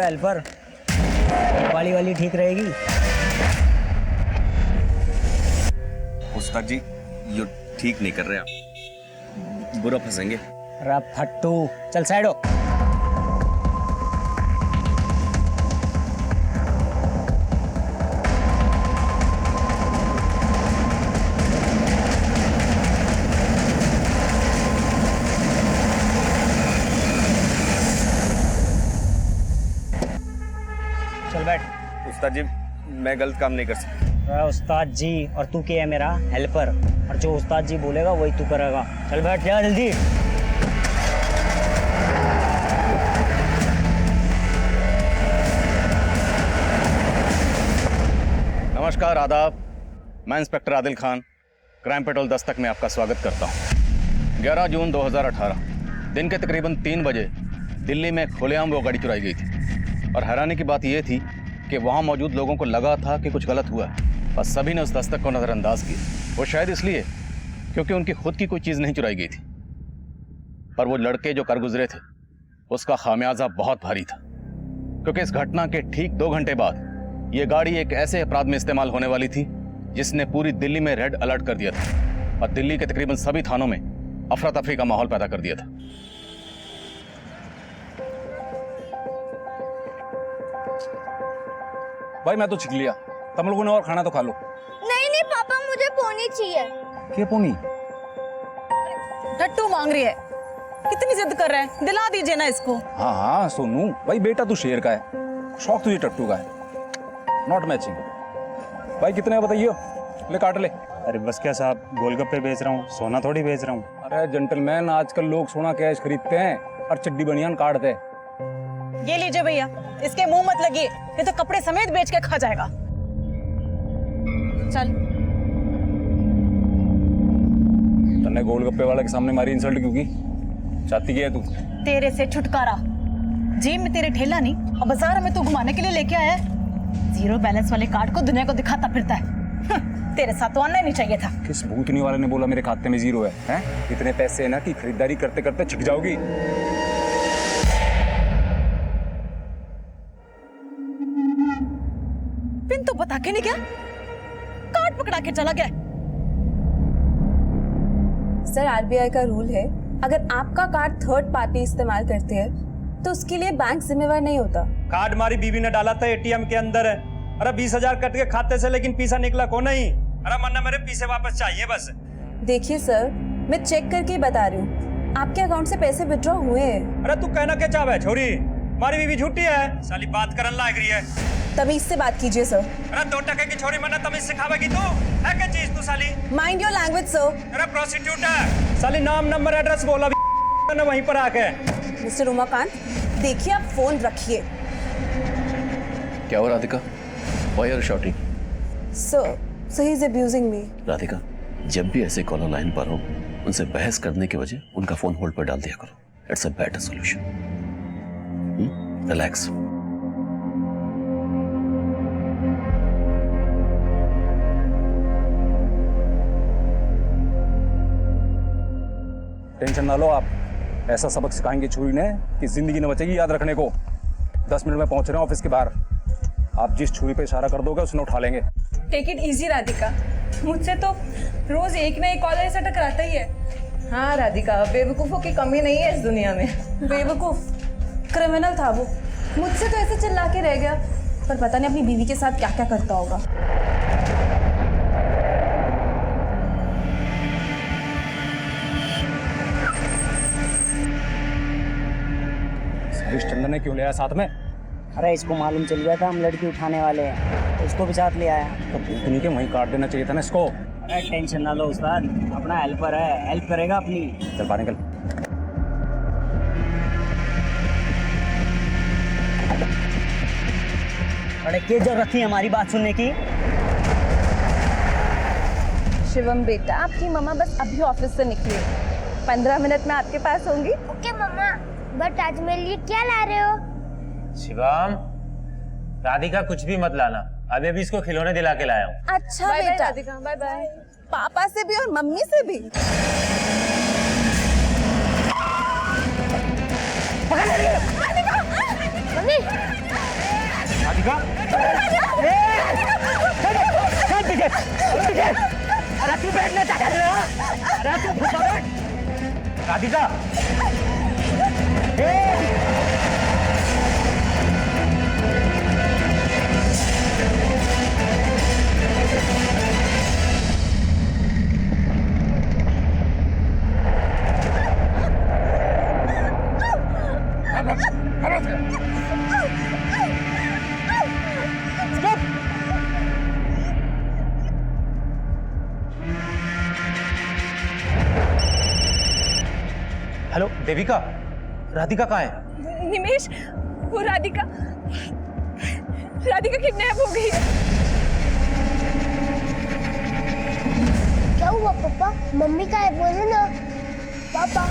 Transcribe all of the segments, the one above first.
Helper, वाली ठीक रहेगी। उस्ताद जी ये ठीक नहीं कर रहे आप, बुरा फंसेंगे। अरे फट्टू, चल साइड हो। चल बैठ। उस्ताद जी मैं गलत काम नहीं कर सकता। उस्ताद जी और तू क्या है? मेरा हेल्पर, और जो उस्ताद जी बोलेगा वही तू करेगा। चल बैठ जा जल्दी। नमस्कार, आदाब। मैं inspector Adil Khan, crime petrol Dastak में आपका स्वागत करता हूं। 11 जून 2018 दिन के तकरीबन 3 बजे दिल्ली में खुलेआम वो गाड़ी चुराई गई थी, और हैरानी की बात यह थी कि वहां मौजूद लोगों को लगा था कि कुछ गलत हुआ है, और सभी ने उस दस्तक को नज़रअंदाज किया। वो शायद इसलिए क्योंकि उनकी खुद की कोई चीज़ नहीं चुराई गई थी, पर वो लड़के जो कर गुजरे थे उसका खामियाजा बहुत भारी था, क्योंकि इस घटना के ठीक 2 घंटे बाद ये गाड़ी एक ऐसे अपराध में इस्तेमाल होने वाली थी जिसने पूरी दिल्ली में रेड अलर्ट कर दिया था, और दिल्ली के तकरीबन सभी थानों में अफरा तफरी का माहौल पैदा कर दिया था। भाई मैं तो छिक लिया, तुम लोगों ने और खाना तो खा लो। नहीं नहीं पापा, मुझे पोनी चाहिए। क्या पोनी? टट्टू मांग रही है, कितनी जिद कर रहा है, दिला दीजिए ना इसको। हाँ हाँ सोनू भाई, बेटा तू शेर का है, शौक तुझे टट्टू का है, नॉट मैचिंग। भाई कितने बताइए, ले काट ले। अरे बस क्या साहब, गोलगप्पे बेच रहा हूँ, सोना थोड़ी बेच रहा हूँ। अरे जेंटलमैन, आजकल लोग सोना कैश खरीदते हैं और चड्डी बनियान काटते हैं। ये लीजिए भैया, इसके मुंह मत लगिए, ये तो कपड़े समेत बेच के खा जाएगा। चल। तन्ने गोलगप्पे वाले के सामने मारी इंसल्ट क्यों की? चाहती क्या है तू? तेरे से छुटकारा, जेब में तेरे ठेला नहीं और बाजार में तू घुमाने के लिए लेके आया है। जीरो बैलेंस वाले कार्ड को दुनिया को दिखाता फिरता है। तेरे साथ तो आना नहीं चाहिए था। किस भूतनी वाले ने बोला मेरे खाते में जीरो है? हैं? इतने पैसे है ना कि खरीदारी करते करते छिक जाओगी। पिन तो बता के नहीं गया, कार्ड पकड़ा के चला गया। सर आरबीआई का रूल है, अगर आपका कार्ड थर्ड पार्टी इस्तेमाल करती है तो उसके लिए बैंक जिम्मेवार नहीं होता। कार्ड हमारी बीवी ने डाला था एटीएम के अंदर है। अरे 20,000 कट के खाते से, लेकिन पैसा निकला को नहीं। अरे मन्ना मेरे पैसे वापस चाहिए बस। देखिए सर, मैं चेक करके बता रही हूँ, आपके अकाउंट से पैसे विड्रॉ हुए हैं। अरे तू कहना क्या चाहे छोरी, हमारी बीवी झूठी है, साली बात करन लाग रही है। तमीज से बात कीजिए सर। अरे 2 टके की छोरी मन्ना तमीज सिखावेगी तू? है क्या चीज तू साली? Mind your language sir. अरे प्रोस्टिट्यूट है साली, नाम नंबर एड्रेस बोला ना वहीं पर आके। मिस्टर उमाकांत, देखिए आप फोन रखिए। क्या हो Radhika? Why are you shouting? Sir, so he is abusing me. Radhika, जब भी ऐसे कॉलर लाइन पर हो, उनसे बहस करने की वजह उनका फोन होल्ड पर डाल दिया करो। It's a better solution. Relax. Tension ना लो आप, ऐसा सबक सिखाएंगे छुरी ने कि जिंदगी न बचेगी, याद रखने को। 10 मिनट में पहुंच रहे हैं ऑफिस के बाहर। आप जिस छुरी पे इशारा कर दोगे उसने उठा लेंगे। टेक इट इजी राधिका, मुझसे तो रोज एक ना एक कॉलर ऐसा टकराता ही है। हाँ राधिका, बेवकूफों की कमी नहीं है इस दुनिया में। बेवकूफ क्रिमिनल था वो, मुझसे तो ऐसे चिल्ला के रह गया, पर पता नहीं अपनी बीवी के साथ क्या क्या करता होगा। चंदन ने क्यों लिया साथ में? अरे इसको मालूम चल गया था हम लड़की उठाने वाले हैं, तो इसको भी साथ ले आया। तो भूतनी के वहीं काट देना चाहिए था ना इसको। अरे टेंशन ना लो उस्ताद, अपना हेल्पर है, हेल्प करेगा अपनी। चल बाहर निकल। अरे क्या जरूरत थी हमारी बात सुनने की? शिवम बेटा, आपकी मम्मा बस अभी ऑफिस से निकली, 15 मिनट में आपके पास होंगी। ओके मम्मा, बट आज मेरे लिए क्या ला रहे हो? शिवम, राधिका कुछ भी मत लाना, अभी अभी इसको खिलौने दिला के लाया हूँ। अच्छा बेटा, राधिका बाय बाय। पापा से भी और मम्मी से भी। मम्मी राधिका अरे तू बैठना चाह रहे हो? अरे तू भूखा बैठ राधिका हेलो देविका, राधिका कहाँ है? निमेश, वो राधिका किडनैप हो गई है। क्या हुआ पापा? मम्मी का है, बोलो ना पापा।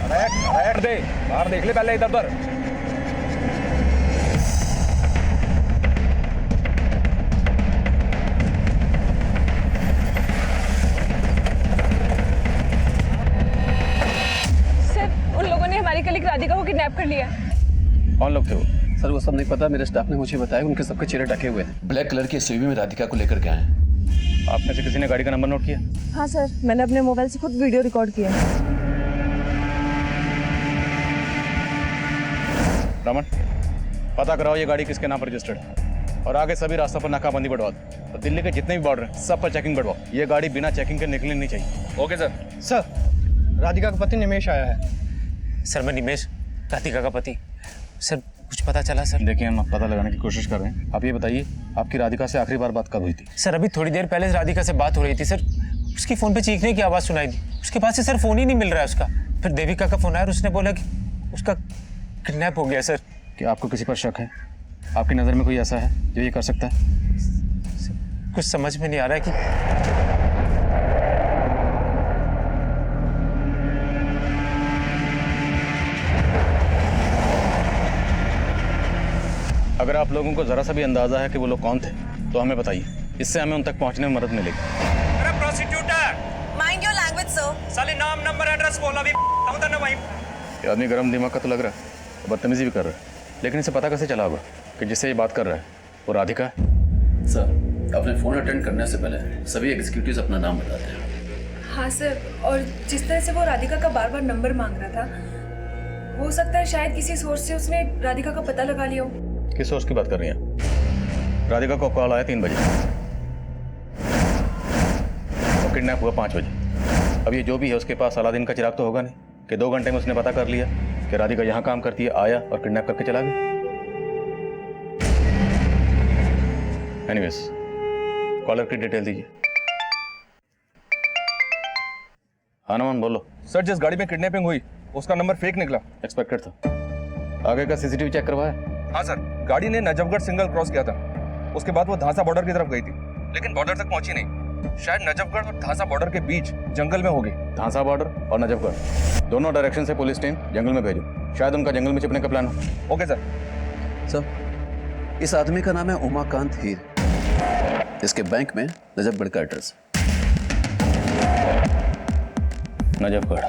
बैठ दे, बाहर देख ले पहले इधर उधर। हमारी कलीग राधिका को किडनैप कर लिया। कौन लोग थे वो? सर वो सब नहीं पता, मेरे स्टाफ ने मुझे बताया उनके सबके चेहरे ढके हुए हैं। ब्लैक कलर की एसयूवी में राधिका को लेकर के आए हैं। आप में से किसी ने गाड़ी का नंबर नोट किया? हाँ सर, मैंने अपने मोबाइल से खुद वीडियो रिकॉर्ड किया। रमन, पता कराओ ये गाड़ी किसके नाम पर रजिस्टर्ड है और आगे सभी रास्तों पर नाकाबंदी बढ़वा दो। तो दिल्ली के जितने भी बॉर्डर हैं सब पर चेकिंग बढ़वाओ। ये गाड़ी बिना चेकिंग के निकलनी नहीं चाहिए। Okay sir. सर, राधिका का पति निमेश आया है। सर मैं निमेश, राधिका का पति। सर कुछ पता चला सर? देखिए हम पता लगाने की कोशिश कर रहे हैं। आप ये बताइए आपकी राधिका से आखिरी बार बात कब हुई थी? सर अभी थोड़ी देर पहले राधिका से बात हो रही थी सर। उसकी फ़ोन पे चीखने की आवाज़ सुनाई दी। उसके पास से सर फ़ोन ही नहीं मिल रहा है उसका। फिर देविका का फ़ोन आया और उसने बोला कि उसका किडनैप हो गया सर। क्या आपको किसी पर शक है? आपकी नज़र में कोई ऐसा है जो ये कर सकता है? कुछ समझ में नहीं आ रहा है कि अगर आप लोगों को जरा सा भी अंदाजा है कि वो लोग कौन थे तो हमें बताइए, इससे हमें उन तक पहुंचने में मदद मिलेगी। अरे prosecutor, mind your language sir. साले नाम नंबर एड्रेस बोला अभी उधर ना वहीं। ये आदमी गर्म दिमाग का तो लग रहा है, बदतमीजी भी कर रहा है, लेकिन इसे पता कैसे चला होगा कि जिससे ये बात कर रहा है वो राधिका है? सर, अपने फोन अटेंड करने से पहले सभी एग्जीक्यूटिव्स अपना नाम बताते हैं। हाँ सर, और जिस तरह से वो राधिका का बार बार नंबर मांग रहा था, हो सकता है शायद किसी सोर्स से उसने राधिका का पता लगा लिया हो। किस सोर्स की बात कर रही हैं? राधिका को कॉल आया 3 बजे और किडनैप हुआ 5 बजे। अब ये जो भी है उसके पास अलादीन का चिराग तो होगा नहीं कि 2 घंटे में उसने पता कर लिया कि राधिका यहाँ काम करती है, आया और किडनैप करके चला गया। एनीवेज, कॉलर की डिटेल दीजिए। हाँ नमन बोलो। सर, जिस गाड़ी में किडनैपिंग हुई उसका नंबर फेक निकला। एक्सपेक्टेड था। आगे का सीसीटीवी चेक करवाया? हाँ सर, गाड़ी ने नजफगढ़ सिंगल क्रॉस किया था। उसके बाद वो धांसा बॉर्डर की तरफ गई थी, लेकिन बॉर्डर तक पहुंची नहीं। शायद नजफगढ़ और धांसा बॉर्डर के बीच जंगल में होगी। धांसा बॉर्डर और नजफगढ़ दोनों डायरेक्शन से पुलिस टीम जंगल में भेजो। शायद उनका जंगल में छिपने का प्लान हो। Okay sir. सर, इस आदमी का नाम है उमाकांत हीर। इसके बैंक में नजफगढ़ का एड्रेस। नजफगढ़।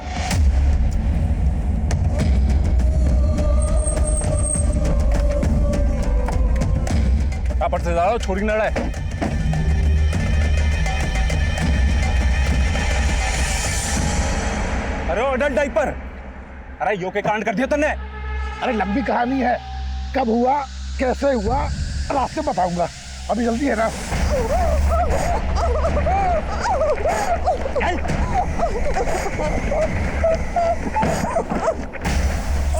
आप से ज्यादा छोड़ी ना रहा है। अरे अडल्ट डाइपर, अरे यो के कांड कर दिया तुमने। अरे लंबी कहानी है, कब हुआ कैसे हुआ रास्ते बताऊंगा, अभी जल्दी है ना।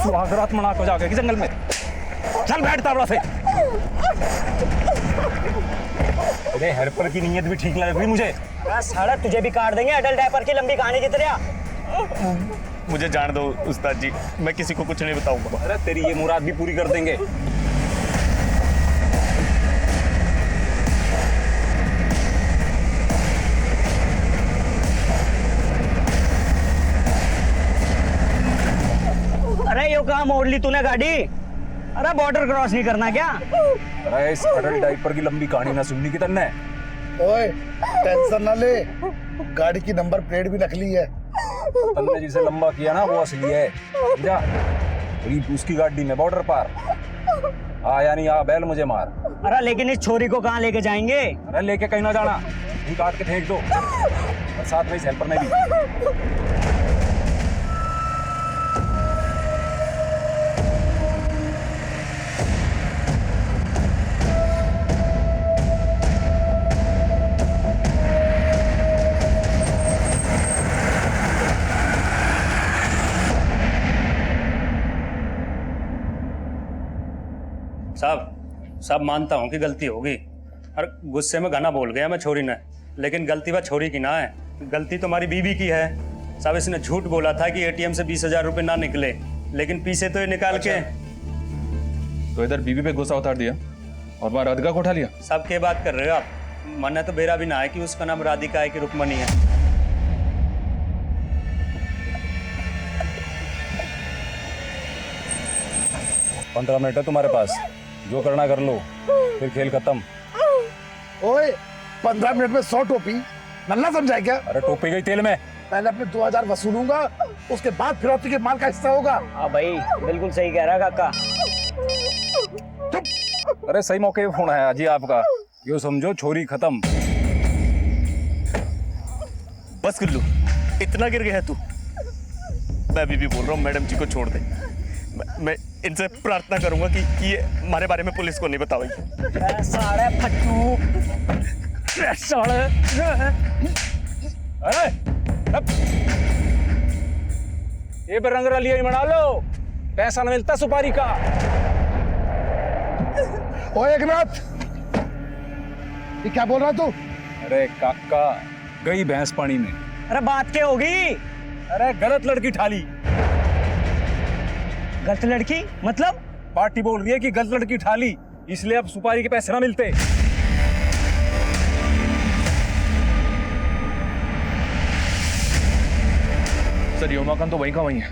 सुहागरात मना को जाके जंगल में चल बैठ ताबड़ा से। अरे हेल्पर की नीयत भी ठीक लग रही मुझे। अरे साला तुझे भी काट देंगे अडल्ट डायपर की लंबी कहानी की तरह। मुझे जान दो उस्ताद जी, मैं किसी को कुछ नहीं बताऊंगा। अरे तेरी ये मुराद भी पूरी कर देंगे। अरे यो कहाँ मोड़ ली तूने गाड़ी? अरे बॉर्डर क्रॉस नहीं करना क्या? अरे इस अडल्ट डाइपर की लंबी कहानी ना सुननी की तन्ने। ओए टेंशन ना ले, गाड़ी की नंबर प्लेट भी नकली है। तन्ने जिसे लंबा किया ना वो असली है। जा अभी उसकी गाड़ी में बॉर्डर पार। या नहीं आ बैल मुझे मार। अरे लेकिन इस छोरी को कहाँ लेके जाएंगे? अरे लेके कहीं ना जाना, ही काट के फेंक दो, और साथ में इस हेल्पर ने भी। साहब मानता हूँ कि गलती होगी, और गुस्से में गाना बोल गया मैं छोरी ने, लेकिन गलती वह छोरी की ना है, गलती तुम्हारी बीवी की है। साहब इसने झूठ बोला था कि एटीएम से 20,000 रुपए ना निकले, लेकिन पीछे तो ये निकाल के। तो इधर बीवी पे गुस्सा उतार दिया और वहाँ राधिका को उठा लिया। साहब क्या बात कर रहे हो आप? मन तो बेरा भी ना है कि उसका नाम राधिका है कि रुक्मणी है। पंद्रह मिनट है तुम्हारे पास, जो करना कर लो, फिर खेल खत्म। ओए 15 मिनट में 100 टोपी, नल्ला समझाए क्या? अरे टोपी गई तेल में। पहले अपने 2000 वसूलूंगा, उसके बाद फिरौती के माल का हिस्सा होगा। हाँ भाई बिल्कुल सही कह रहा काका। अरे सही मौके पे फोन है अजी आपका, यो समझो छोरी खत्म। बस गुल्लू, इतना गिर गया तू? मैं अभी भी बोल रहा हूँ मैडम जी को छोड़ दे। मैं इनसे प्रार्थना करूंगा कि ये हमारे बारे में पुलिस को नहीं बताओगे। साले फट्टू, साले। अरे ये रंग रलिया बना लो, पैसा न मिलता सुपारी का। ओए एकनाथ, ये क्या बोल रहा तू? अरे काका गई भैंस पानी में। अरे बात क्या होगी? अरे गलत लड़की ठाली। गलत लड़की मतलब? पार्टी बोल रही है कि गलत लड़की ठाली, इसलिए अब सुपारी के पैसे ना मिलते। सर ये उमाकांत तो वहीं का वहीं है,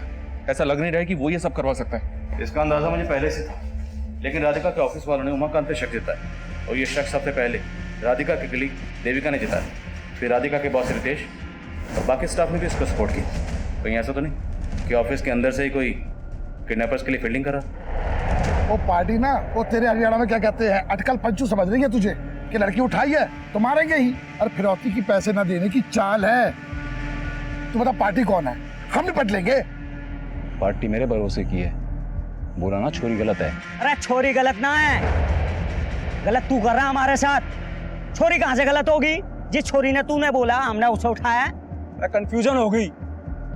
ऐसा लग नहीं रहा है कि वो ये सब करवा सकता है। इसका अंदाजा मुझे पहले से था, लेकिन राधिका के ऑफिस वालों ने उमाकांत पे शक जताया, और ये शक सबसे पहले राधिका की कलीग देविका ने जताया, फिर राधिका के बॉस रितेश और बाकी स्टाफ ने भी इसको सपोर्ट किया। कहीं ऐसा तो नहीं कि ऑफिस के अंदर से ही कोई किडनैपर्स के लिए फील्डिंग करा? वो पार्टी ना, वो तेरे हरियाणा में क्या कहते हैं, अटकल पंचू समझ रही है तुझे कि लड़की उठाई है तो मारेंगे ही, और फिरौती की पैसे ना देने की चाल है। तू बता पार्टी कौन है, हम निपट लेंगे। पार्टी मेरे भरोसे की है, बोला ना छोरी गलत है। अरे छोरी गलत ना है, गलत तू कर रहा हमारे साथ। छोरी कहाँ से गलत होगी? जिस छोरी ने तूने बोला हमने उसे उठाया। कंफ्यूजन हो गई,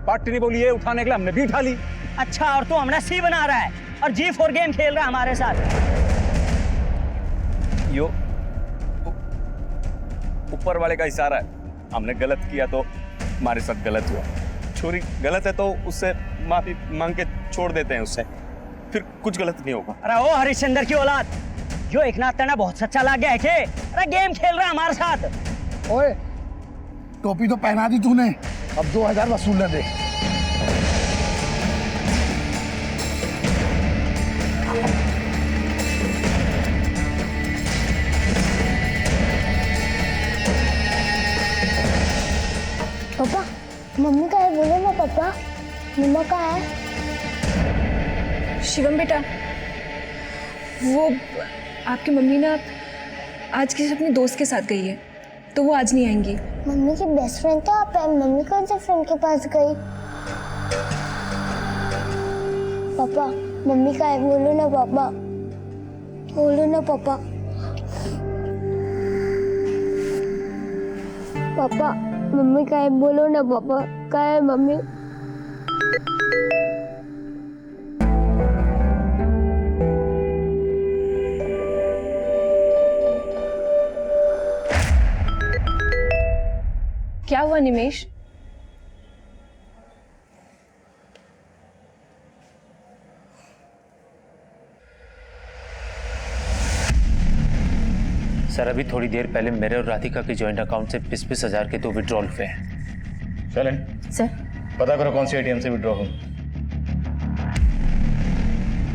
पार्टी ने बोली है उठाने के लिए, हमने भी उठा ली। अच्छा, और तू हमने सी बना रहा है और G4 गेम खेल रहा है हमारे साथ। यो ऊपर वाले का इशारा है, हमने गलत किया तो हमारे साथ गलत हुआ। छोरी गलत है तो उससे माफी मांग के छोड़ देते हैं उससे, फिर कुछ गलत नहीं होगा। अरे ओ हरिश्चंद्र की औलाद, जो एकनाथ तना बहुत सच्चा लग गया है के? अरे गेम खेल रहा है हमारे साथ। ओए टोपी तो पहना दी तूने, अब 2000 वसूलने दे। पापा मम्मी का है, बोलो ना पापा, मम्मा का है। शिवम बेटा, वो आपकी मम्मी ना आज किसी अपने दोस्त के साथ गई है, तो वो आज नहीं आएंगी। मम्मी की बेस्ट फ्रेंड तो आप है, मम्मी कौन से फ्रेंड के पास गई? पापा मम्मी का है, बोलो ना पापा, बोलो ना पापा। पापा मम्मी का है, बोलो ना पापा, का है मम्मी? क्या हुआ निमेश? सर अभी थोड़ी देर पहले मेरे और राधिका के जॉइंट अकाउंट से 20,000 के 2 विड्रॉल हुए हैं। चलें सर पता करो कौन सी एटीएम से विड्रॉ हो।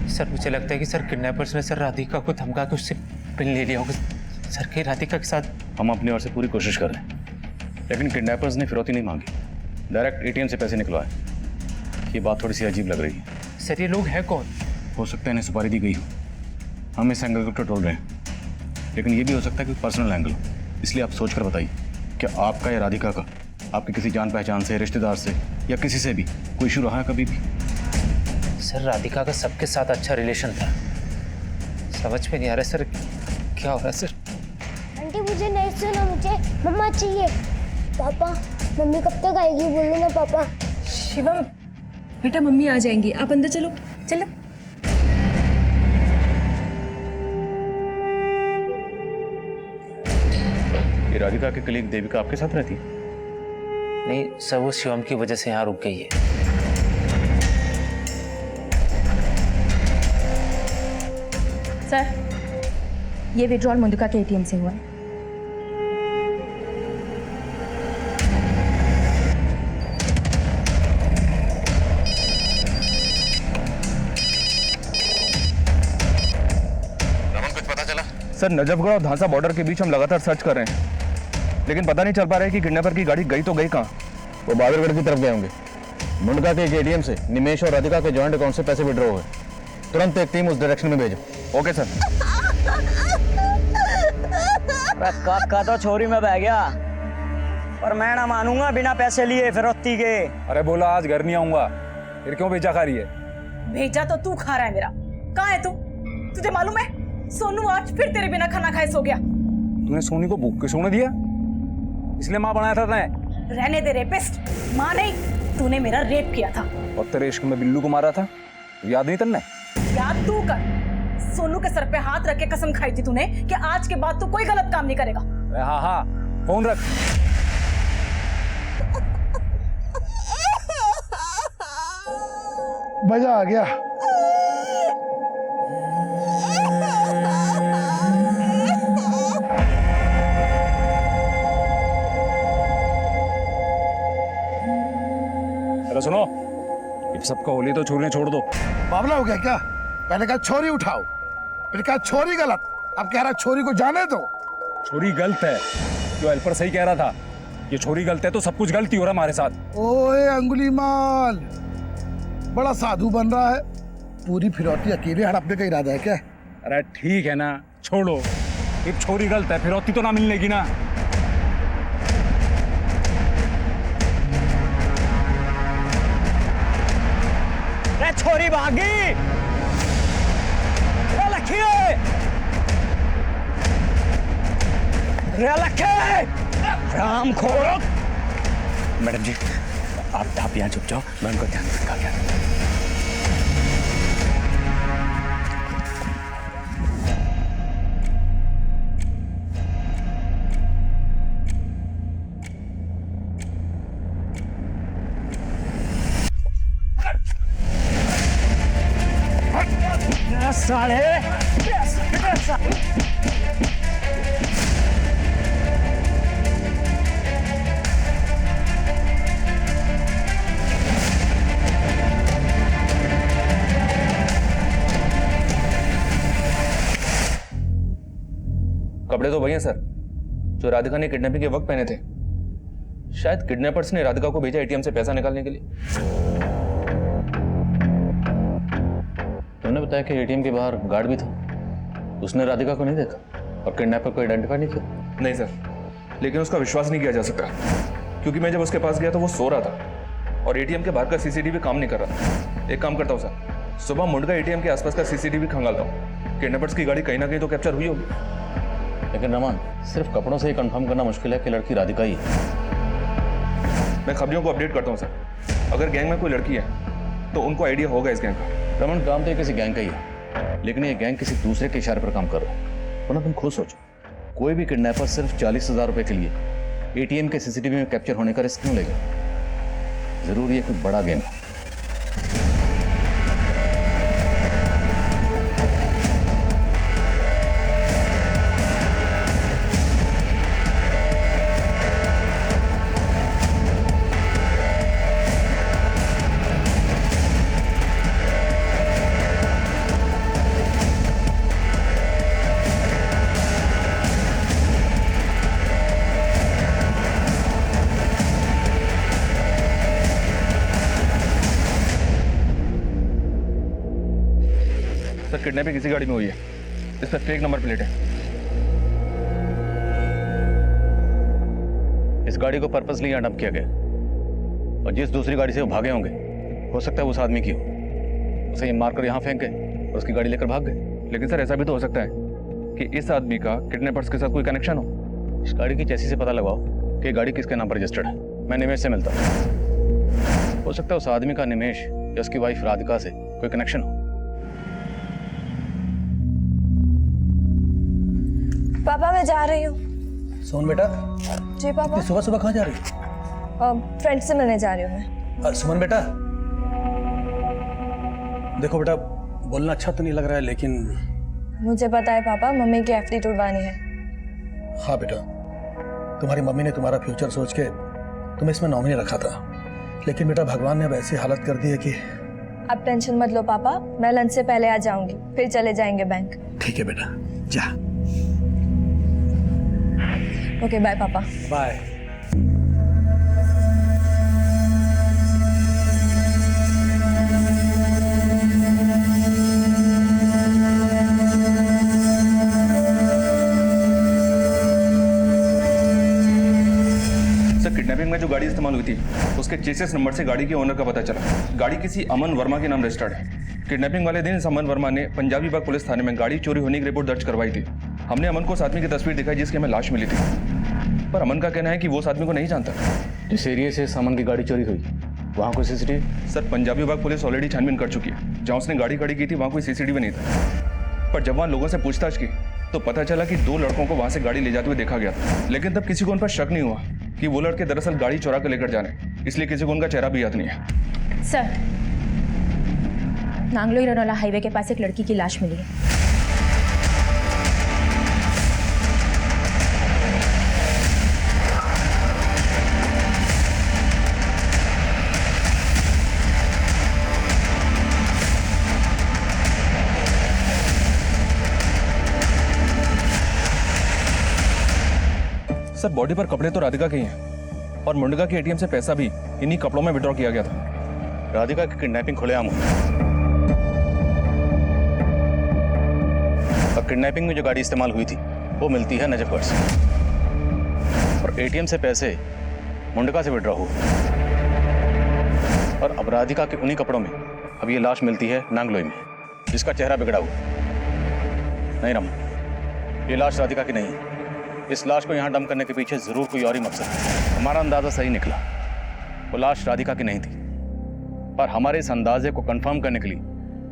सर मुझे लगता है कि सर किडनैपर्स ने सर राधिका को धमका के उससे पिन ले लिया होगा। सर के राधिका के साथ हम अपनी ओर से पूरी कोशिश कर रहे हैं, लेकिन किडनैपर्स ने फिरौती नहीं मांगी, डायरेक्ट एटीएम से पैसे निकलवाए। ये बात थोड़ी सी अजीब लग रही है। सर ये लोग हैं कौन? हो सकता है इन्हें सुपारी दी गई हो, हम इस एंगल को टटोल रहे हैं, लेकिन ये भी हो सकता है कि पर्सनल एंगल हो। इसलिए आप सोचकर बताइए, क्या आपका या राधिका का आपके किसी जान पहचान से, रिश्तेदार से या किसी से भी कोई इशू रहा है कभी भी? सर राधिका का सबके साथ अच्छा रिलेशन था। समझ में नहीं आ रहा सर क्या हो रहा है सर। आंटी मुझे नहीं सुना, मुझे मम्मा चाहिए। पापा मम्मी कब तक आएगी, बोलो ना पापा। शिवम बेटा मम्मी आ जाएंगी, आप अंदर चलो चलो। ये राधिका की कलीग देविका आपके साथ रहती है? नहीं सर, वो शिवम की वजह से यहाँ रुक गई है। सर ये विड्रॉल मुंडका के एटीएम से हुआ है। सर नजफगढ़ और धांसा बॉर्डर के बीच हम लगातार सर्च कर रहे हैं, लेकिन पता नहीं चल पा रहा है कि किडनैपर की गाड़ी गई तो गई कहाँ। वो बहादुरगढ़ की तरफ गए होंगे। मुंडका के एक एटीएम से निमेश और राधिका के जॉइंट अकाउंट से पैसे विड्रॉ हुए। तुरंत एक टीम उस डायरेक्शन में भेजो। Okay sir. काका तो छोरी में बह गया, पर मैं ना मानूंगा बिना पैसे लिए फिरौती के। अरे बोला आज घर नहीं आऊंगा, फिर क्यों भेजा खा रही है? भेजा तो तू खा रहा है मेरा। कहाँ है तू? तुझे मालूम है सोनू आज फिर तेरे बिना खाना खाए सो गया। तूने सोनी को भूख के सोने दिया, इसलिए माँ बनाया था तैने? रहने दे रेपिस्ट, माँ नहीं, तूने मेरा रेप किया था। और तेरे इश्क में बिल्लू को मारा था, याद नहीं तन्ने? याद तू कर। सोनू के सर पे हाथ रख के कसम खाई थी तूने कि आज के बाद तू कोई गलत काम नहीं करेगा। हाँ हाँ फोन रख। मजा आ गया। अरे सुनो, ये सबका होली तो छोड़ने छोड़ दो। बावला हो गया क्या? पहले कहा छोरी उठाओ, फिर कहा छोरी गलत, अब कह रहा छोरी को जाने दो। छोरी गलत है, जो हेल्पर सही कह रहा था। ये छोरी गलत है तो सब कुछ गलती हो रहा है हमारे साथ। ओए अंगुली माल, बड़ा साधु बन रहा है। पूरी फिरौती अकेले हड़पने का इरादा है क्या? अरे ठीक है ना, छोड़ो। ये छोरी गलत है, फिरौती तो ना मिलने की ना। छोरी भागी। लखिए राम खोरो। मैडम जी आप यहाँ चुप जाओ, मैं उनको ध्यान रखा गया। साले कपड़े तो वही हैं सर जो राधिका ने किडनैपिंग के वक्त पहने थे। शायद किडनैपर्स ने राधिका को भेजा एटीएम से पैसा निकालने के लिए। तुमने बताया कि एटीएम के बाहर गार्ड भी था, उसने राधिका को नहीं देखा और किडनैपर को आइडेंटिफाई नहीं किया? नहीं सर, लेकिन उसका विश्वास नहीं किया जा सकता क्योंकि मैं जब उसके पास गया तो वो सो रहा था और एटीएम के बाहर का सीसीटीवी काम नहीं कर रहा था। एक काम करता हूँ सर, सुबह मुंडका एटीएम के आसपास का सीसीटीवी खंगालता हूँ। किडनैपर्स की गाड़ी कहीं ना कहीं तो कैप्चर हुई होगी। लेकिन रमान, सिर्फ कपड़ों से ही कंफर्म करना मुश्किल है कि लड़की राधिका ही है। मैं खबरियों को अपडेट करता हूँ सर, अगर गैंग में कोई लड़की है तो उनको आइडिया होगा इस गैंग का। रमन, काम तो ये किसी गैंग का ही है, लेकिन ये गैंग किसी दूसरे के इशारे पर काम कर रहा है। वरना तुम खुद सोचो, कोई भी किडनैपर सिर्फ 40,000 रुपए के लिए एटीएम के सीसीटीवी में कैप्चर होने का रिस्क क्यों लेगा? जरूर ये कोई बड़ा गेम है। किडनैपिंग इसी गाड़ी में हुई है। इस पर फेक नंबर प्लेट है। इस गाड़ी को पर्पसली यहाँ डंप किया गया और जिस दूसरी गाड़ी से वो भागे होंगे हो सकता है उस आदमी की हो। उसे ये मारकर यहाँ फेंक गए और उसकी गाड़ी लेकर भाग गए। लेकिन सर ऐसा भी तो हो सकता है कि इस आदमी का किडनैपर्स के साथ कोई कनेक्शन हो। इस गाड़ी की चेसी से पता लगाओ कि ये गाड़ी किसके नाम पर रजिस्टर्ड है। मैं निमेश से मिलता हूँ। हो सकता है उस आदमी का निमेश या उसकी वाइफ राधिका से कोई कनेक्शन हो। पापा मैं जा रही हूँ। सोन बेटा, जी पापा। सुबह सुबह कहाँ जा रही हो? फ्रेंड से मिलने जा रही हूँ मैं। सुमन बेटा, देखो बेटा, बोलना अच्छा तो नहीं लग रहा है लेकिन मुझे पता है पापा, मम्मी की एफडी तुड़वानी है। हाँ बेटा, तुम्हारी मम्मी ने तुम्हारा फ्यूचर सोच के तुम्हें इसमें नॉमिनी रखा था, लेकिन बेटा भगवान ने अब ऐसी हालत कर दी है कि। आप टेंशन मत लो पापा, मैं लंच से पहले आ जाऊंगी, फिर चले जाएंगे बैंक। ठीक है बेटा, जा। ओके बाय पापा। बाय। किडनैपिंग में जो गाड़ी इस्तेमाल हुई थी उसके चेसिस नंबर से गाड़ी के ओनर का पता चला। गाड़ी किसी अमन वर्मा के नाम रजिस्टर्ड है। किडनैपिंग वाले दिन अमन वर्मा ने पंजाबी बाग पुलिस थाने में गाड़ी चोरी होने की रिपोर्ट दर्ज करवाई थी। हमने अमन को उस आदमी की तस्वीर दिखाई जिसकी हमें लाश मिली थी, पर अमन का कहना है कि वो उस आदमी को नहीं जानता। जिस एरिया से अमन की गाड़ी चोरी हुई वहाँ कोई सीसीटीवी? सर पंजाबी बाग पुलिस ऑलरेडी छानबीन कर चुकी है। जहाँ उसने गाड़ी खड़ी की थी वहाँ कोई सीसीटीवी नहीं था, पर जब वहाँ लोगों से पूछताछ की तो पता चला कि 2 लड़कों को वहाँ से गाड़ी ले जाते हुए देखा गया था। लेकिन तब किसी को उन पर शक नहीं हुआ कि वो लड़के दरअसल गाड़ी चुरा कर लेकर जाने, इसलिए किसी को उनका चेहरा भी याद नहीं है। सर, नांगलोई रनौला हाईवे के पास एक लड़की की लाश मिली है। सर बॉडी पर कपड़े तो राधिका के ही हैं और मुंडका के एटीएम से पैसा भी इन्हीं कपड़ों में विड्रॉ किया गया था। राधिका की किडनैपिंग खुलेआम हुई और किडनैपिंग में जो गाड़ी इस्तेमाल हुई थी वो मिलती है नजफगढ़ से और एटीएम से पैसे मुंडका से विड्रॉ हुए और अब राधिका के उन्हीं कपड़ों में अब ये लाश मिलती है नांगलोई में, जिसका चेहरा बिगड़ा हुआ। नहीं रमन, ये लाश राधिका की नहीं है। इस लाश को यहाँ डंप करने के पीछे जरूर कोई और ही मकसद है। हमारा अंदाजा सही निकला, वो लाश राधिका की नहीं थी, पर हमारे इस अंदाजे को कंफर्म करने के लिए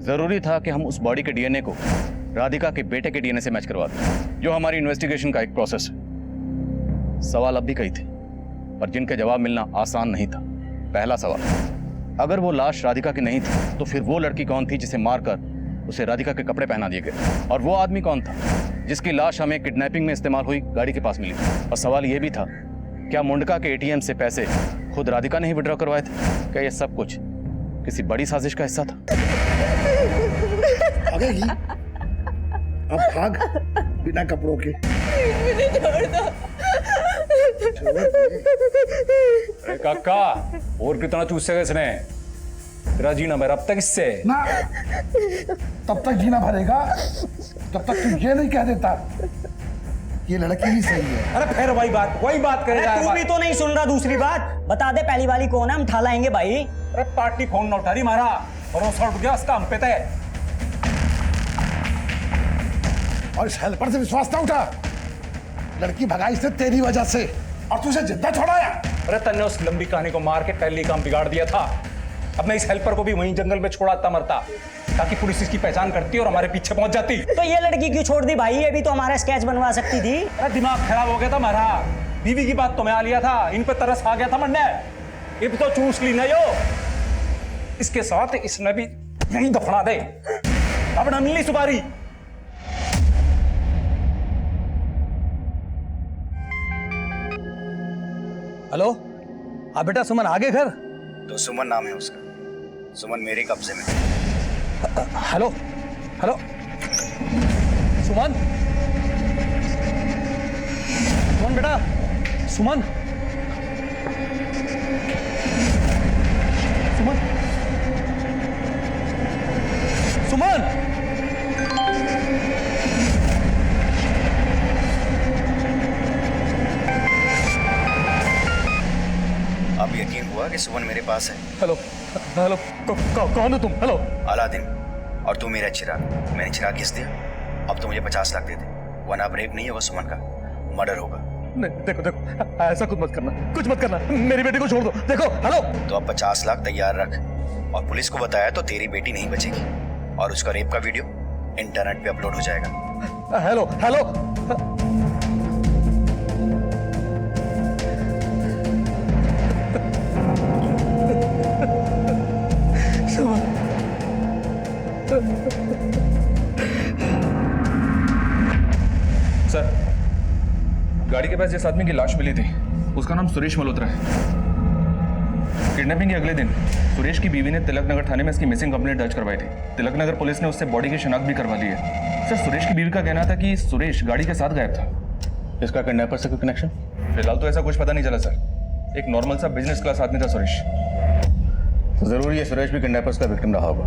जरूरी था कि हम उस बॉडी के डीएनए को राधिका के बेटे के डीएनए से मैच करवा दें, जो हमारी इन्वेस्टिगेशन का एक प्रोसेस है। सवाल अब भी कई थे, पर जिनके जवाब मिलना आसान नहीं था। पहला सवाल, अगर वो लाश राधिका की नहीं थी तो फिर वो लड़की कौन थी जिसे मारकर उसे राधिका के कपड़े पहना दिए गए, और वो आदमी कौन था जिसकी लाश हमें किडनैपिंग में इस्तेमाल हुई गाड़ी के पास मिली। और सवाल यह भी था, क्या मुंडका के एटीएम से पैसे खुद राधिका ने ही विड्रॉ करवाए थे? क्या ये सब कुछ किसी बड़ी साजिश का हिस्सा था? भागेगी? अब भाग बिना कपड़ों के। अरे काका, और कितना चूसेगा इसने? तेरा जीना भरा अब तक इससे ना, तब तक जीना भरेगा तब तक तू ये नहीं कह देता ये लड़की ही सही है। अरे फिर वही बात करेगा। तू भी तो नहीं सुन रहा। दूसरी बात बता दे, पहली वाली कौन है, हम ठा लाएंगे भाई। अरे पार्टी फोन न उठा रही मारा, भरोसा उठ गया उसका हम पे तय। और इस हेल्पर से विश्वास ना उठा। लड़की भगाई से तेरी वजह से, और तुझे जिंदा छोड़ाया। अरे तन्ने उस लंबी कहानी को मार के पहली काम बिगाड़ दिया था। अब मैं इस हेल्पर को भी वहीं जंगल में छोड़ाता मरता, ताकि पुलिस इसकी पहचान करती और हमारे पीछे पहुंच जाती। तो ये लड़की क्यों छोड़ दी भाई? ये भी तो हमारा स्केच बनवा सकती थी। अरे दिमाग खराब हो गया था हमारा। बीवी की बात तो मैं आ लिया था, इन पे तरस आ गया था मंडे। ये भी तो चूस ली ना यो। इसके साथ इसने भी यहीं दफना दे। अब न मिली सुपारी। हेलो, हाँ बेटा, सुमन आ गए घर? तो सुमन नाम है उसका। सुमन मेरे कब्जे में। हेलो हेलो, सुमन, सुमन बेटा, सुमन, सुमन, सुमन। सुमन मेरे पास है। हेलो हेलो, कौन हो तुम? हेलो। अलादीन, और तू मेरा चिराग। मैंने चिराग घिस दिया, अब तो मुझे 50 लाख दे दे, वरना अब रेप नहीं होगा सुमन का, मर्डर होगा। नहीं, देखो देखो, ऐसा कुछ मत करना, कुछ मत करना, मेरी बेटी को छोड़ दो। देखो हेलो। तो अब 50 लाख तैयार रख, और पुलिस को बताया तो तेरी बेटी नहीं बचेगी, और उसका रेप का वीडियो इंटरनेट पे अपलोड हो जाएगा। Hello hello. सर, गाड़ी के पास जिस आदमी की लाश मिली थी उसका नाम सुरेश मल्होत्रा है। किडनैपिंग के अगले दिन सुरेश की बीवी ने तिलक नगर थाने में इसकी मिसिंग कंप्लेंट दर्ज करवाई थी। तिलक नगर पुलिस ने उससे बॉडी की शिनाख्त भी करवा ली है। सर, सुरेश की बीवी का कहना था कि सुरेश गाड़ी के साथ गायब था। इसका किडनैपर से कोई कनेक्शन? फिलहाल तो ऐसा कुछ पता नहीं चला सर। एक नॉर्मल सा बिजनेस क्लास आदमी था सुरेश। तो जरूरी है सुरेश भी किडनैपर्स का विक्टिम रहा होगा।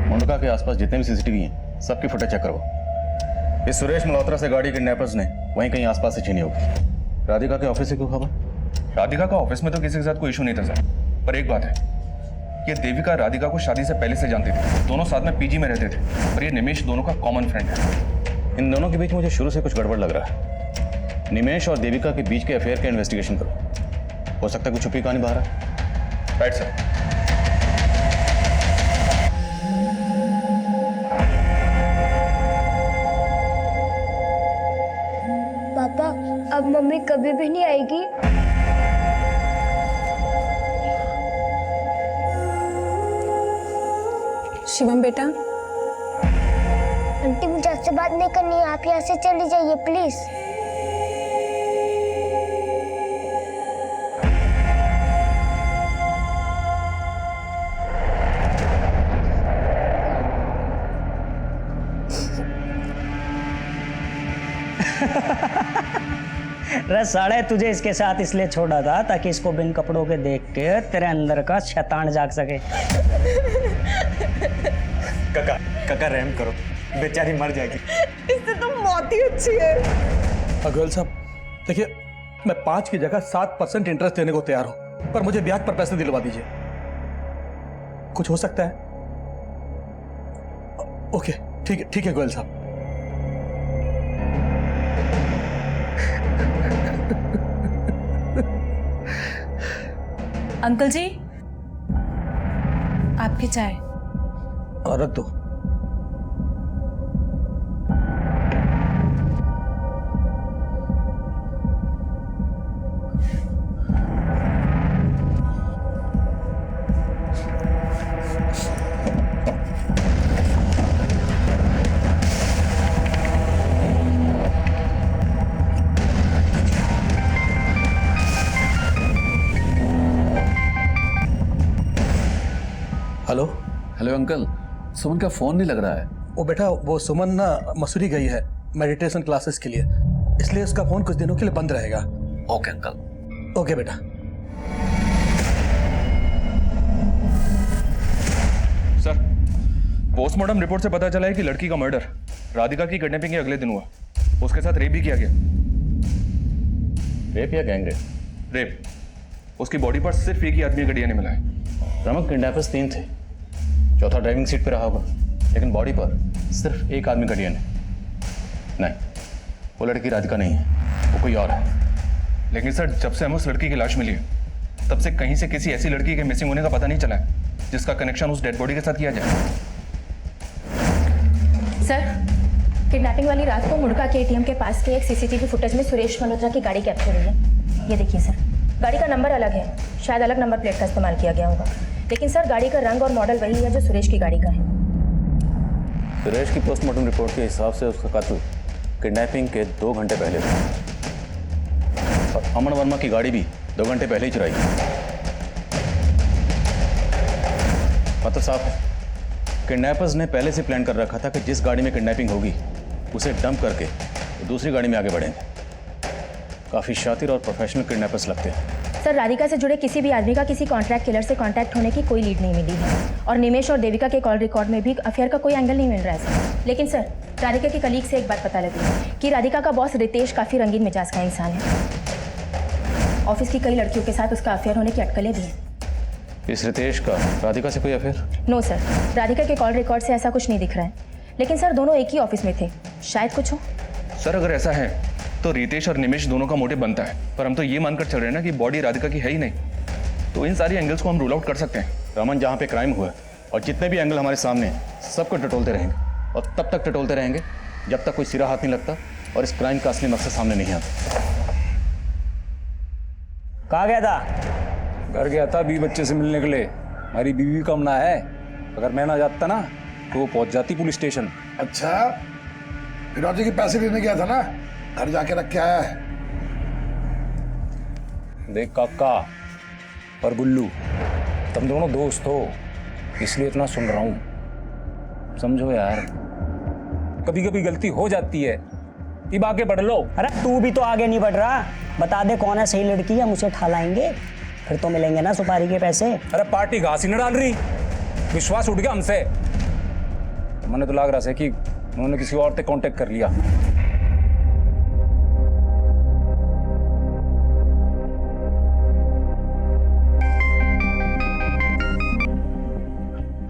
मुंडका के आसपास जितने भी सीसीटीवी हैं सबकी फुटेज चेक करवाओ। इस सुरेश मल्होत्रा से गाड़ी किडनैपर्स ने वहीं कहीं आसपास से छीनी होगी। राधिका के ऑफिस से क्यों खबर? राधिका का ऑफिस में तो किसी के साथ कोई इशू नहीं था सर, पर एक बात है, ये देविका राधिका को शादी से पहले से जानती थी। दोनों साथ में पीजी में रहते थे, और ये निमेश दोनों का कॉमन फ्रेंड है। इन दोनों के बीच मुझे शुरू से कुछ गड़बड़ लग रहा है। निमेश और देविका के बीच के अफेयर का इन्वेस्टिगेशन करो, हो सकता है कुछ छुपी कहानी बाहर है। Right sir. पापा, अब मम्मी कभी भी नहीं आएगी? शिवम बेटा। आंटी, मुझे आपसे बात नहीं करनी है, आप यहाँ से चली जाइए प्लीज। रे साले, तुझे इसके साथ इसलिए छोड़ा था ताकि इसको बिन कपड़ों के देख के तेरे अंदर का शैतान जाग सके। काका रहम करो, बेचारी मर जाएगी। इससे तो मौत ही अच्छी है। गोयल साहब देखिए, मैं 5 की जगह 7% इंटरेस्ट देने को तैयार हूं, पर मुझे ब्याज पर पैसे दिलवा दीजिए। कुछ हो सकता है? ओके, ठीक है गोयल साहब। अंकल जी, आपकी चाय। रख दो। हेलो हेलो अंकल, सुमन का फोन नहीं लग रहा है। वो बेटा, वो सुमन ना मसूरी गई है मेडिटेशन क्लासेस के लिए, इसलिए उसका फोन कुछ दिनों के लिए बंद रहेगा। Okay uncle. ओके बेटा। सर, पोस्टमार्टम रिपोर्ट से पता चला है कि लड़की का मर्डर राधिका की किडनैपिंग के अगले दिन हुआ। उसके साथ रेप भी किया गया। रेप या गैंग रेप? रेप। उसकी बॉडी पर सिर्फ एक ही आदमी का डीएनए मिला है। प्रमुख किडनैपर्स 3 थे, चौथा ड्राइविंग सीट पे रहा होगा, लेकिन बॉडी पर सिर्फ एक आदमी का डीएनए। नहीं, वो लड़की राधिका नहीं है, वो कोई और है। लेकिन सर, जब से हमें उस लड़की की लाश मिली है तब से कहीं से किसी ऐसी लड़की के मिसिंग होने का पता नहीं चला है जिसका कनेक्शन उस डेड बॉडी के साथ किया जाए। सर, किडनैपिंग वाली रात को मुड़का के एटीएम के पास के एक सीसीटीवी फुटेज में सुरेश मल्होत्रा की गाड़ी कैप्चर हुई है। ये देखिए सर, गाड़ी का नंबर अलग है, शायद अलग नंबर प्लेट का इस्तेमाल किया गया होगा, लेकिन सर गाड़ी का रंग और मॉडल वही है जो सुरेश की गाड़ी का है। सुरेश की पोस्टमार्टम रिपोर्ट के हिसाब से उसका कत्ल किडनैपिंग के 2 घंटे पहले था, और अमन वर्मा की गाड़ी भी 2 घंटे पहले ही चुराई। मतलब साफ है, किडनैपर्स ने पहले से प्लान कर रखा था कि जिस गाड़ी में किडनैपिंग होगी उसे डंप करके वो दूसरी गाड़ी में आगे बढ़ेंगे। काफ़ी शातिर और प्रोफेशनल किडनैपर्स लगते हैं। सर, राधिका से जुड़े किसी भी आदमी का किसी कॉन्ट्रैक्ट किलर से कांटेक्ट होने की कोई लीड नहीं मिली है, और निमेश और देविका के कॉल रिकॉर्ड में भी अफेयर का कोई एंगल नहीं मिल रहा है सर। लेकिन सर, राधिका के कलीग से एक बात पता लगी कि राधिका का बॉस रितेश काफ़ी रंगीन मिजाज का इंसान है। ऑफिस की कई लड़कियों के साथ उसका अफेयर होने की अटकलें भी हैं। इस रितेश का राधिका से कोई अफेयर? नो सर, राधिका के कॉल रिकॉर्ड से ऐसा कुछ नहीं दिख रहा है, लेकिन सर दोनों एक ही ऑफिस में थे, शायद कुछ हो। सर अगर ऐसा है तो रितेश और निमेश दोनों का मोटिव बनता है, पर हम तो ये मानकर चल रहे हैं ना कि बॉडी राधिका की है ही नहीं, तो इन सारी एंगल्स को हम रूल आउट कर सकते हैं। रमन, जहाँ पे क्राइम हुआ और जितने भी एंगल हमारे सामने हैं सबको टटोलते रहेंगे, और तब तक टटोलते रहेंगे जब तक कोई सिरा हाथ नहीं लगता और इस क्राइम का असली मकसद सामने नहीं आता। कहाँ गया था? घर गया था बीवी बच्चे से मिलने के लिए। हमारी बीवी कम ना है, अगर मैं ना जाता ना तो वो पहुंच जाती पुलिस स्टेशन। अच्छा, फिरौती के पैसे लेने गया था ना, घर जाके रख के आया है। देख काका और गुल्लू, तुम दोनों दोस्त हो इसलिए इतना सुन रहा हूं, समझो यार। कभी कभी गलती हो जाती है, अब आगे बढ़ लो। अरे तू भी तो आगे नहीं बढ़ रहा, बता दे कौन है सही लड़की, हम उसे ठालाएंगे, फिर तो मिलेंगे ना सुपारी के पैसे। अरे पार्टी घास ही न डाल रही, विश्वास उठ गया हमसे। मैंने तो लग रहा है कि उन्होंने किसी और से कांटेक्ट कर लिया।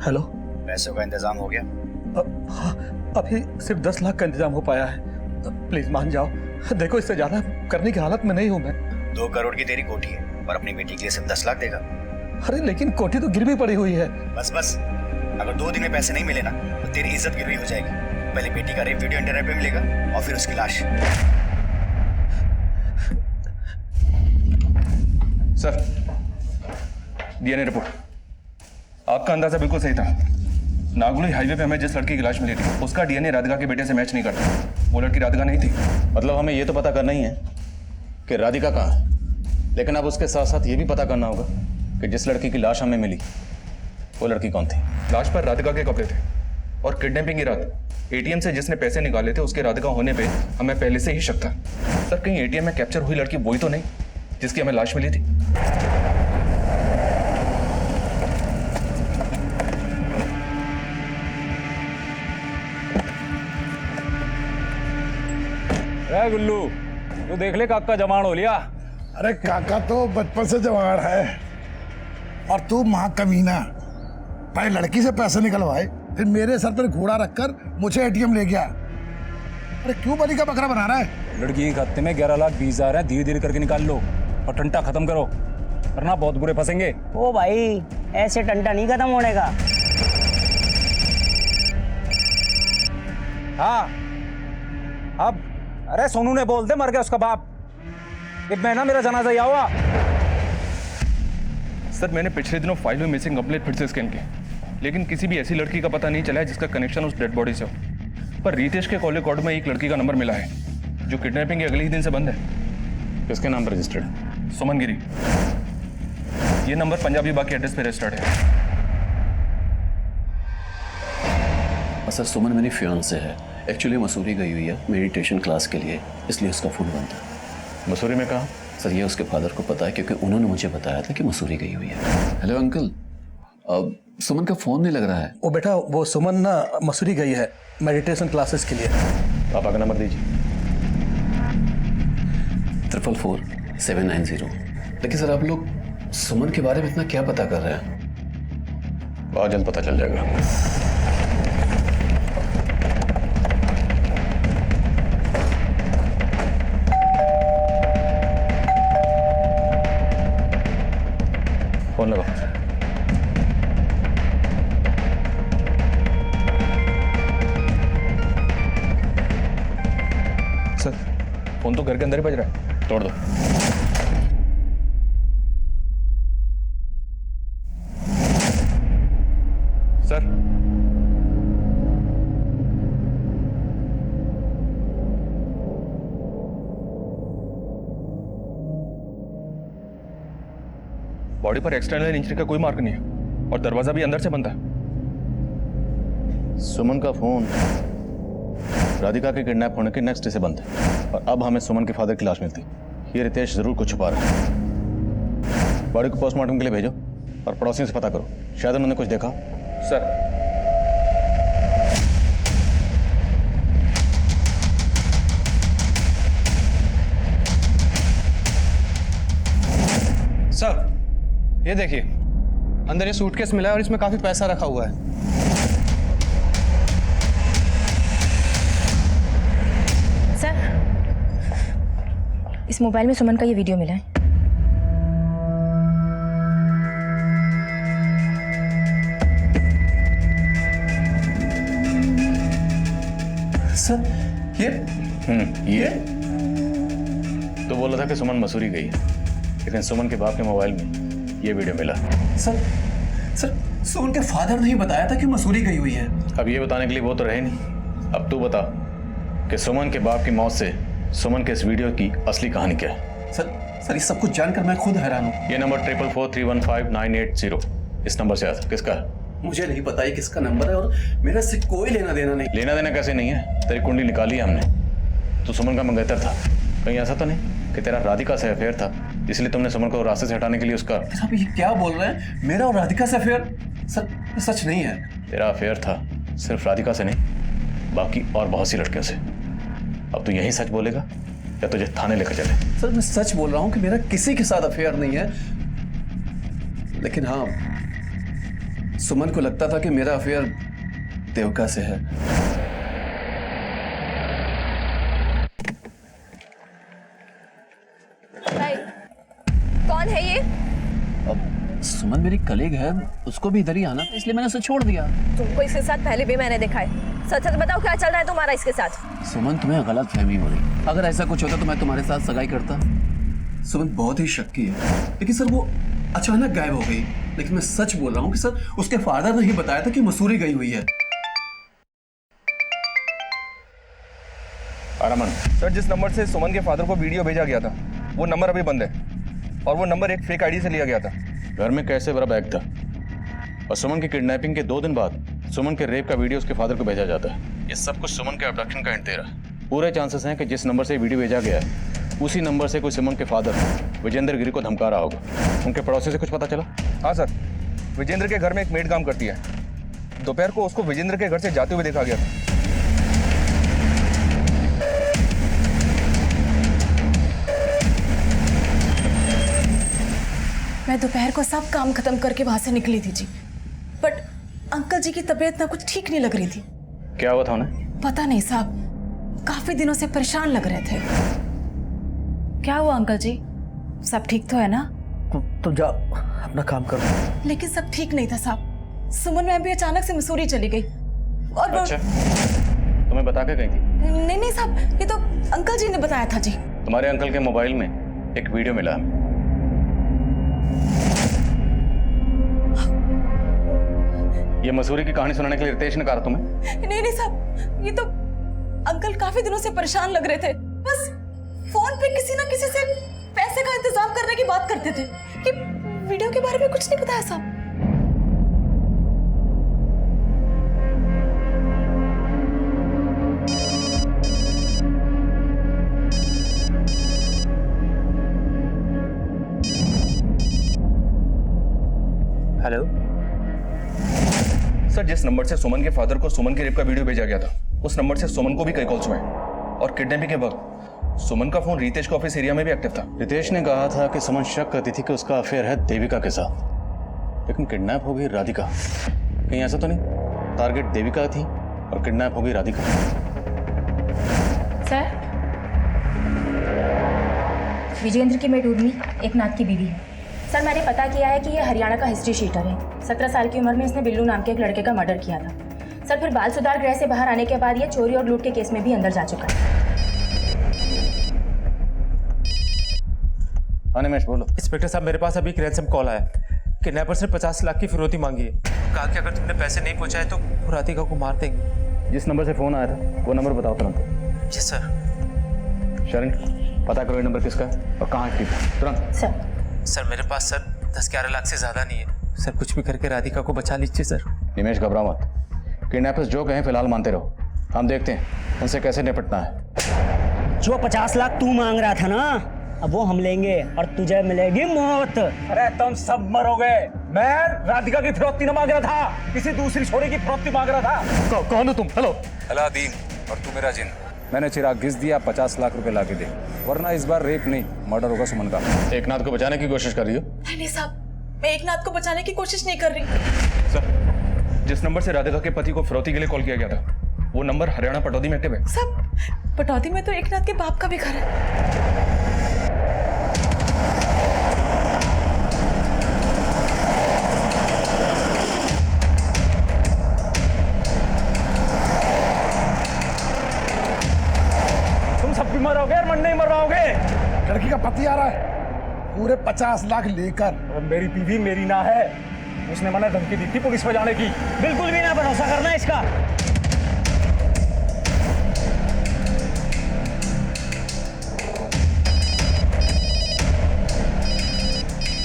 हेलो, पैसों का इंतजाम हो गया? हाँ, अभी सिर्फ 10 लाख का इंतजाम हो पाया है। प्लीज मान जाओ, देखो इससे ज्यादा करने की हालत में नहीं हूं मैं। 2 करोड़ की तेरी कोठी है और अपनी बेटी के लिए सिर्फ 10 लाख देगा? अरे लेकिन कोठी तो गिरवी पड़ी हुई है। बस बस, अगर 2 दिन में पैसे नहीं मिले ना तो तेरी इज्जत गिरवी हो जाएगी। पहले बेटी का रेप वीडियो इंटरनेट पे मिलेगा और फिर उसकी लाश। Sir, DNA report. आपका अंदाजा बिल्कुल सही था। नागुली हाईवे पे हमें जिस लड़की की लाश मिली थी उसका डीएनए राधिका के बेटे से मैच नहीं करता। वो लड़की राधिका नहीं थी। मतलब हमें ये तो पता करना ही है कि राधिका कहाँ है, लेकिन अब उसके साथ साथ ये भी पता करना होगा कि जिस लड़की की लाश हमें मिली वो लड़की कौन थी। लाश पर राधिका के कपड़े थे और किडनैपिंग की रात एटीएम से जिसने पैसे निकाले थे उसके राधिका होने पे हमें पहले से ही शक था। सर कहीं एटीएम में कैप्चर हुई लड़की वही तो नहीं जिसकी हमें लाश मिली थी? गुल्लू, तू देख ले काका जवान हो लिया। अरे काका तो बचपन से जवान है, और तू महाकमीना, पहले लड़की से पैसे निकलवाए, फिर मेरे सर पर घोड़ा रखकर मुझे एटीएम ले गया। अरे क्यों बलि का बकरा बना रहा है? लड़की के खाते में 11,20,000 है, धीरे धीरे करके निकाल लो और टंटा खत्म करो, वरना बहुत बुरे फंसेंगे। ओ भाई, ऐसे टंटा नहीं खत्म होने का। हाँ, अब अरे सोनू ने बोल दे मर गया उसका बाप। एक महीना मेरा जनाजा ही हुआ। सर मैंने पिछले दिनों फाइल में मिसिंग कंप्लेंट फिर से स्कैन की, लेकिन किसी भी ऐसी लड़की का पता नहीं चला है जिसका कनेक्शन उस डेड बॉडी से हो। पर रितेश के कॉल रिकॉर्ड में एक लड़की का नंबर मिला है जो किडनैपिंग के अगले ही दिन से बंद है। किसके नाम पर रजिस्टर्ड? सुमन गिरी। ये नंबर पंजाबी बाग के एड्रेस पे रजिस्टर्ड है। सर सुमन मेरी फियांसे है, एक्चुअली मसूरी गई हुई है मेडिटेशन क्लास के लिए, इसलिए उसका फ़ोन बंद है। मसूरी में कहाँ? सर ये उसके फादर को पता है क्योंकि उन्होंने मुझे बताया था कि मसूरी गई हुई है। हेलो अंकल, अब सुमन का फ़ोन नहीं लग रहा है। ओ बेटा, वो सुमन ना मसूरी गई है मेडिटेशन क्लासेस के लिए। पापा का नंबर दीजिए। 444-790। लेकिन सर आप लोग सुमन के बारे में इतना क्या पता कर रहे हैं? बहुत जल्द पता चल जाएगा। फोन लगाओ। सर फोन तो घर के अंदर ही बज रहा है। तोड़ दो। सर बॉडी पर एक्सटर्नल इंजरी का कोई मार्क नहीं है और दरवाजा भी अंदर से बंद है। सुमन का फोन राधिका के किडनैप होने के नेक्स्ट डे से बंद है और अब हमें सुमन के फादर की लाश मिलती। ये रितेश जरूर कुछ छुपा रहा है। बॉडी को पोस्टमार्टम के लिए भेजो और पड़ोसियों से पता करो, शायद उन्होंने कुछ देखा। सर सर ये देखिए, अंदर ये सूटकेस मिला है और इसमें काफी पैसा रखा हुआ है। सर, इस मोबाइल में सुमन का ये वीडियो मिला है। सर ये तो बोला था कि सुमन मसूरी गई है, लेकिन सुमन के बाप के मोबाइल में ये वीडियो मिला। सर सुमन के फादर ने ही बताया था कि मसूरी गई हुई है। अब ये बताने के लिए वो तो रहे नहीं। अब तू बता कि सुमन के बाप की मौत से सुमन के इस वीडियो की असली कहानी क्या है। सर ये सब कुछ जानकर मैं खुद हैरान हूँ। ये नंबर 444315980 इस नंबर से आया था, किसका है? मुझे नहीं पता ये किसका नंबर है और मेरा इससे कोई लेना देना नहीं। लेना देना कैसे नहीं है? तेरी कुंडली निकाली है हमने। तू सुमन का मंगेतर था, कहीं ऐसा तो नहीं कि तेरा राधिका से अफेयर था इसलिए तुमने सुमन को रास्ते से हटाने के लिए उसका? आप ये क्या बोल रहे हैं? मेरा और राधिका से अफेयर? सर ये सच नहीं है। तेरा अफेयर था सिर्फ राधिका से नहीं, बाकी और बहुत सी लड़कियों से। अब तू यही सच बोलेगा या तुझे थाने लेकर चले? सर मैं सच बोल रहा हूँ कि मेरा किसी के साथ अफेयर नहीं है, लेकिन हाँ सुमन को लगता था कि मेरा अफेयर देविका से है। भाई, कौन है ये? अब सुमन मेरी कलीग है, उसको भी इधर ही आना था इसलिए मैंने उसे छोड़ दिया। तुमको इसके साथ पहले भी मैंने देखा है। सच सच बताओ क्या चल रहा है तुम्हारा इसके साथ? सुमन तुम्हें गलत फहमी हो रही। अगर ऐसा कुछ होता तो मैं तुम्हारे साथ सगाई करता। सुमन बहुत ही शक्की है, लेकिन सर वो अचानक गायब हो गई। लेकिन मैं सच बोल रहा हूँ कि सर उसके फादर ने ही बताया था कि मसूरी गई हुई है। रमन, सर जिस नंबर से सुमन के फादर को वीडियो भेजा गया था वो नंबर अभी बंद है और वो नंबर एक फेक आईडी से लिया गया था। घर में कैसे बड़ा बैग था और सुमन की किडनैपिंग के 2 दिन बाद सुमन के रेप का वीडियो उसके फादर को भेजा जाता है। ये सब कुछ सुमन के अबडक्शन का हिंट दे रहा है। पूरे चांसेस हैं कि जिस नंबर से वीडियो भेजा गया है उसी नंबर से कोई सुमन के फादर विजेंद्र गिरी को धमका रहा होगा। उनके पड़ोसी से कुछ पता चला? हाँ सर, विजेंद्र के घर में एक मेड काम करती है। दोपहर को उसको विजेंद्र के घर से जाते हुए देखा गया था। मैं दोपहर को सब काम खत्म करके वहां से निकली थी जी, बट अंकल जी की तबीयत ना कुछ ठीक नहीं लग रही थी। क्या हुआ था उन्हें? पता नहीं साहब, काफी दिनों से परेशान लग रहे थे। क्या हुआ अंकल जी, सब ठीक तो है ना? तुम जाओ अपना काम करो। लेकिन सब ठीक नहीं था साहब। सुमन मैम भी अचानक से मसूरी चली गई और अच्छा, तुम्हें बता के गई थी? नहीं साहब, ये तो अंकल जी ने बताया था जी। तुम्हारे अंकल के मोबाइल में एक वीडियो मिला हमें। ये मसूरी की कहानी सुनाने के लिए रितेश ने कहा तुम्हें? नहीं साहब, ये तो अंकल काफी दिनों से परेशान लग रहे थे। बस फोन पे किसी ना किसी से पैसे का इंतजाम करने की बात करते थे कि वीडियो के बारे में कुछ नहीं बताया साहब। हेलो सर, जिस नंबर से सुमन के फादर को सुमन के रेप का वीडियो भेजा गया था उस नंबर से सुमन को भी कई कॉल्स हुए और किडनैपिंग के वक्त सुमन का फोन रितेश के ऑफिस एरिया में भी एक्टिव था। रितेश ने कहा था कि सुमन शक करती थी कि उसका अफेयर है देविका के साथ, लेकिन किडनैप हो गई राधिका। कहीं ऐसा तो नहीं टारगेट देविका थी और किडनैप हो गई राधिका? सर, विजेंद्र की मेड उर्मी एकनाथ की बीवी है। सर मैंने पता किया है कि ये हरियाणा का हिस्ट्री शीटर है। 17 साल की उम्र में इसने बिल्लू नाम के एक लड़के का मर्डर किया था। सर फिर बाल सुधार गृह से बाहर आने के बाद ये चोरी और लूट के केस में भी अंदर जा चुका है। अनिमेश बोलो। इंस्पेक्टर साहब, मेरे पास अभी एक रैंसम कॉल आया। किडनैपर्स ने 50 लाख की फिरौती मांगी है। कहा कि अगर तुमने पैसे नहीं पहुंचाए तो वो राधिका को मार देंगे। जिस नंबर से फोन आया था वो नंबर बताओ तुरंत। जी सर। शरण, पता करो ये नंबर किसका है और कहाँ एक्टिव है, तुरंत। सर मेरे पास सर 10-11 लाख से ज्यादा नहीं है सर। कुछ भी करके राधिका को बचा लीजिए सर। निमेश घबरा मत, किडनैपर्स जो कहें फिलहाल मानते रहो। हम देखते हैं उनसे कैसे निपटना है। जो 50 लाख तू मांग रहा था ना, अब वो हम लेंगे और तुझे मिलेगी मौत। अरे तुम सब मरोगे। मैं राधिका की फिरौती न मांग रहा था, किसी दूसरी छोरी की फिरौती मांग रहा था। कौन हो तुम? हेलो। अलादीन, और तू मेरा जिन। मैंने चिराग घिस दिया, 50 लाख रुपए ला के दे, वरना इस बार रेप नहीं मर्डर होगा सुमन का। एकनाथ को बचाने की कोशिश कर रही हो? नहीं साहब, मैं एकनाथ को बचाने की कोशिश नहीं कर रही। सर, जिस नंबर से राधिका के पति को फिरौती के लिए कॉल किया गया था, वो नंबर हरियाणा पटौदी में एक्टिव है। साहब, पटौदी में तो एकनाथ के बाप का भी घर है। तुम सब भी मरोगे और मन नहीं मरवाओगे। लड़की का पति आ रहा है पूरे 50 लाख लेकर। और मेरी बीवी मेरी ना है, उसने मना धमकी दी थी पुलिस में जाने की। बिल्कुल भी ना भरोसा करना इसका।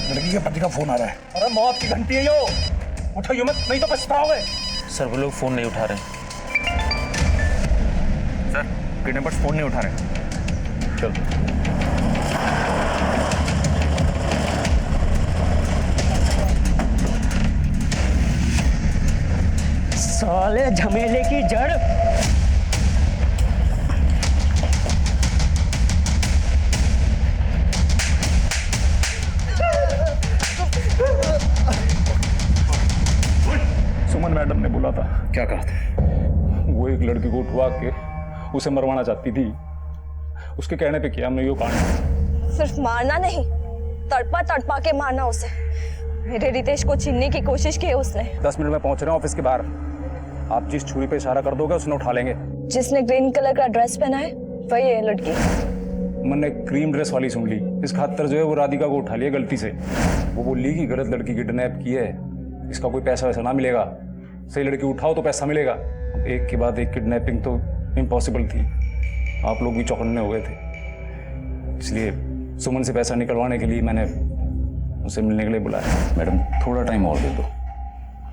लड़की के पति का फोन आ रहा है। अरे मौत की घंटी है यो, उठाइयो मत, नहीं तो पछताओगे। सर वो लोग फोन नहीं उठा रहे। सर, किडनैपर्स फोन नहीं उठा रहे। चलो। साले झमेले की जड़। सुमन मैडम ने बोला था। क्या कहा था? वो एक लड़की को उठवा के उसे मरवाना चाहती थी, उसके कहने पे किया हमने यो कांड। सिर्फ मारना नहीं, तड़पा तड़पा के मारना उसे। मेरे रितेश को छीनने की कोशिश की है उसने। 10 मिनट में पहुंच रहे हैं ऑफिस के बाहर। आप जिस छुरी पे इशारा कर दोगे उसने उठा लेंगे। जिसने ग्रीन कलर का ड्रेस पहना है वही है लड़की। मैंने क्रीम ड्रेस वाली सुन ली। इस खातर जो है वो राधिका को उठा लिया गलती से। वो बोली कि गलत लड़की किडनैप की है, इसका कोई पैसा वैसा ना मिलेगा, सही लड़की उठाओ तो पैसा मिलेगा। एक के बाद एक किडनैपिंग तो इम्पॉसिबल थी। आप लोग भी चौकन्ने हो गए थे, इसलिए सुमन से पैसा निकलवाने के लिए मैंने उसे मिलने के लिए बुलाया। मैडम थोड़ा टाइम और दे दो,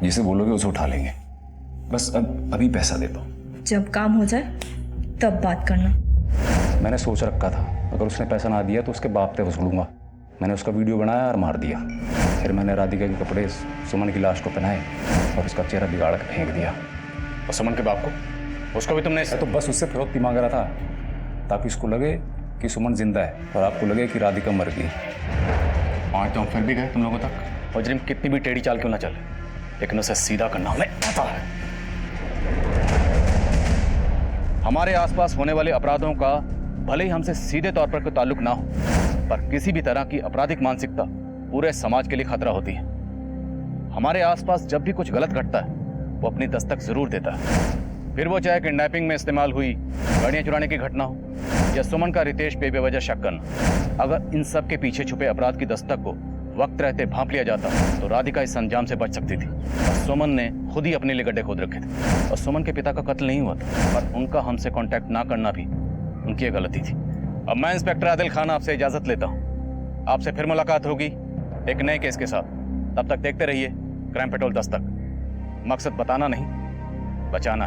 जिसे बोलोगे उसे उठा लेंगे। बस अभी पैसा दे दो। जब काम हो जाए तब बात करना। मैंने सोच रखा था अगर उसने पैसा ना दिया तो उसके बाप पे वसूलूंगा। मैंने उसका वीडियो बनाया और मार दिया। फिर मैंने राधिका के कपड़े सुमन की लाश को पहनाए और उसका चेहरा बिगाड़ के फेंक दिया। और सुमन के बाप को, उसको भी तुमने? तो बस उससे फिरौती मांग रहा था ताकि उसको लगे कि सुमन जिंदा है और आपको लगे कि राधिका मर गई। आज तो हम फिर भी गए तुम लोगों तक। मुजरिम कितनी भी टेढ़ी चाल क्यों ना चले, लेकिन उसे सीधा करना हमें आता है। हमारे आसपास होने वाले अपराधों का भले ही हमसे सीधे तौर पर कोई ताल्लुक ना हो, पर किसी भी तरह की आपराधिक मानसिकता पूरे समाज के लिए खतरा होती है। हमारे आसपास जब भी कुछ गलत घटता है वो अपनी दस्तक जरूर देता है, फिर वो चाहे किडनैपिंग में इस्तेमाल हुई गाड़ियां चुराने की घटना हो या सुमन का रितेश पे बेवजह शक करना। अगर इन सब के पीछे छुपे अपराध की दस्तक को वक्त रहते भांप लिया जाता तो राधिका इस अंजाम से बच सकती थी। और सुमन ने खुद ही अपने लिए गड्ढे खोद रखे थे। और सुमन के पिता का कत्ल नहीं हुआ था, पर उनका हमसे कांटेक्ट ना करना भी उनकी गलती थी। अब मैं इंस्पेक्टर आदिल खान आपसे इजाजत लेता हूँ। आपसे फिर मुलाकात होगी एक नए केस के साथ। तब तक देखते रहिए क्राइम पेट्रोल दस्तक। मकसद बताना नहीं, बचाना है।